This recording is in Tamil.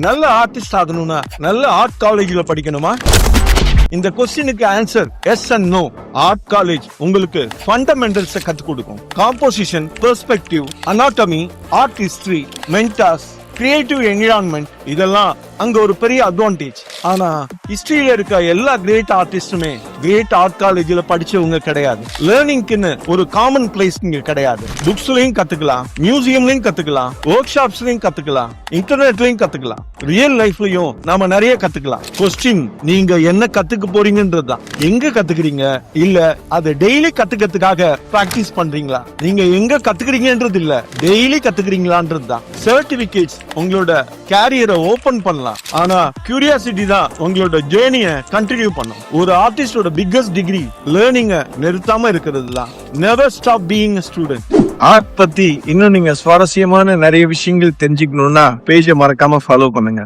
நல்ல ஆர்டிஸ்ட் ஆகணும்னா நல்ல ஆர்ட் காலேஜ்ல படிக்கணுமா? இந்த கொஸ்டினுக்கு answer yes and no. Art college உங்களுக்கு ஃபண்டமெண்டல்ஸ் கத்து கொடுக்கும். Composition, perspective, anatomy, art history, mentors, creative environment, இதெல்லாம் அங்க ஒரு பெரிய அட்வான்டேஜ். ஆனா ஹிஸ்டரியில இருக்க எல்லா கிரேட் ஆர்டிஸ்டுமே கிரேட் ஆர்ட் காலேஜ்ல படிச்சவங்க கிடையாது. லேர்னிங்க்குன்னு ஒரு காமன் பிளேஸ் இங்க கிடையாது. புக்ஸ்லயும் கத்துக்கலாம், மியூசியம்லயும் கத்துக்கலாம், ஒர்க் ஷாப்ஸ்லயும் கத்துக்கலாம், இன்டர்நெட்லயும் கத்துக்கலாம், ரியல் லைஃப்லயும் நாம நிறைய கத்துக்கலாம். கொஸ்டின் நீங்க என்ன கத்துக்க போறீங்கன்றதுதான். எங்க கத்துக்கிறீங்க, இல்ல அதை டெய்லி கத்துக்கிறதுக்காக பிராக்டிஸ் பண்றீங்களா? நீங்க எங்க கத்துக்கிறீங்கன்றது இல்ல, டெய்லி கத்துக்கிறீங்களான்றதுதான். சர்டிபிகேட்ஸ் உங்களோட கேரியரை ஓபன் பண்ணலாம், ஆனா கியூரியாசிட்டி தான் உங்களோட ஜேர்னியை கண்டினியூ பண்ணும். ஒரு ஆர்டிஸ்டோட பிக்கஸ்ட் டிகிரி லேர்னிங்க நிறுத்தாம இருக்கிறது தான். Never stop being a student. Art பத்தி இன்னும் நீங்க சுவாரஸ்யமான நிறைய விஷயங்கள் தெரிஞ்சுக்கணும்னா பேஜை மறக்காம ஃபாலோ பண்ணுங்க.